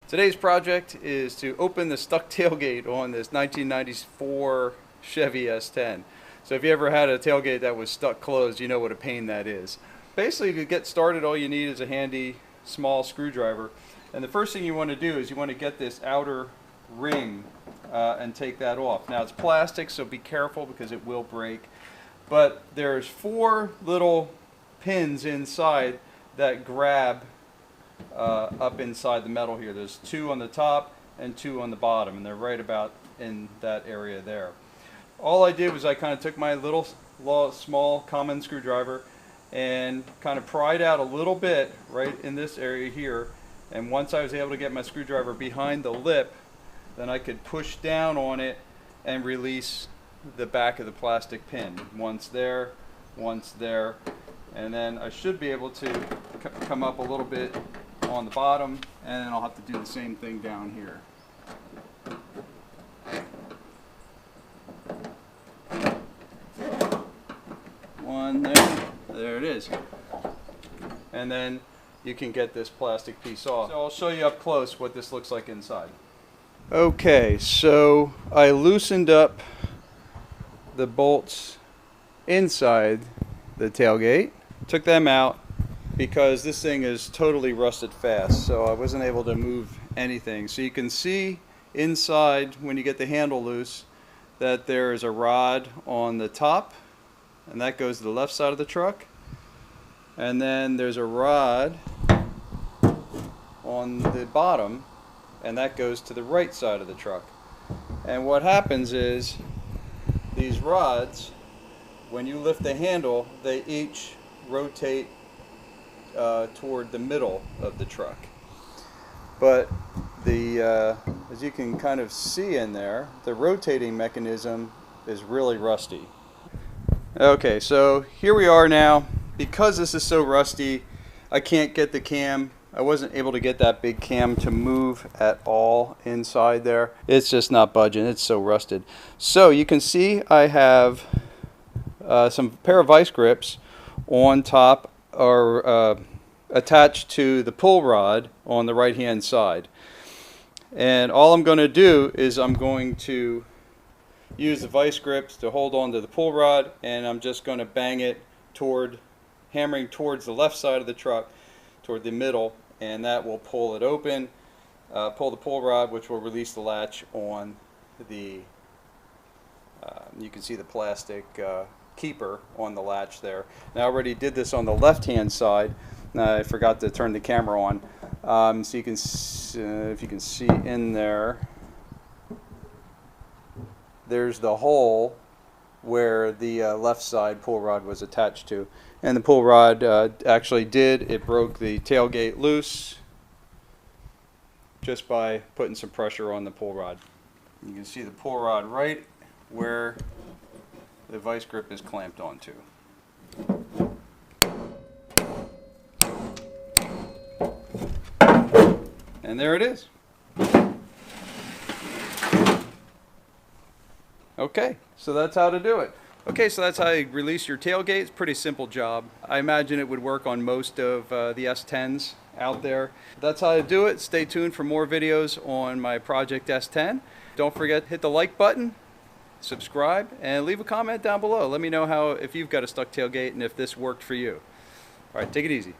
Today's project is to open the stuck tailgate on this 1994 Chevy S10. So if you ever had a tailgate that was stuck closed, you know what a pain that is. Basically, to get started, all you need is a handy small screwdriver. And the first thing you want to do is you want to get this outer ring and take that off. Now it's plastic, so be careful because it will break. But there's 4 little pins inside that grab up inside the metal here. There's 2 on the top and 2 on the bottom, and they're right about in that area there. All I did was I kind of took my little small common screwdriver and kind of pried out a little bit right in this area here, and once I was able to get my screwdriver behind the lip, then I could push down on it and release the back of the plastic pin. Once there, and then I should be able to come up a little bit on the bottom, and then I'll have to do the same thing down here. One there it is. And then you can get this plastic piece off. So I'll show you up close what this looks like inside. Okay, so I loosened up the bolts inside the tailgate, took them out because this thing is totally rusted fast, so I wasn't able to move anything. So you can see inside, when you get the handle loose, that there is a rod on the top, and that goes to the left side of the truck, and then there's a rod on the bottom, and that goes to the right side of the truck. And what happens is these rods, when you lift the handle, they each rotate toward the middle of the truck. But as you can kind of see in there, the rotating mechanism is really rusty. Okay, so here we are now. Because this is so rusty, I can't get the cam. I wasn't able to get that big cam to move at all inside there. It's just not budging. It's so rusted. So you can see I have some pair of vice grips on top, or attached to the pull rod on the right hand side. And all I'm going to do is I'm going to use the vice grips to hold on to the pull rod, and I'm just going to bang it hammering towards the left side of the truck, toward the middle, and that will pull it open, pull the pull rod, which will release the latch on the, you can see the plastic keeper on the latch there. And I already did this on the left hand side. I forgot to turn the camera on, so you can if you can see in there, there's the hole where the left side pull rod was attached to, and the pull rod actually it broke the tailgate loose just by putting some pressure on the pull rod. You can see the pull rod right where the vice grip is clamped onto. And there it is. Okay, so that's how to do it. Okay, so that's how you release your tailgate. It's a pretty simple job. I imagine it would work on most of the S10s out there. That's how to do it. Stay tuned for more videos on my Project S10. Don't forget to hit the like button, subscribe, and leave a comment down below. Let me know if you've got a stuck tailgate and if this worked for you. All right, take it easy.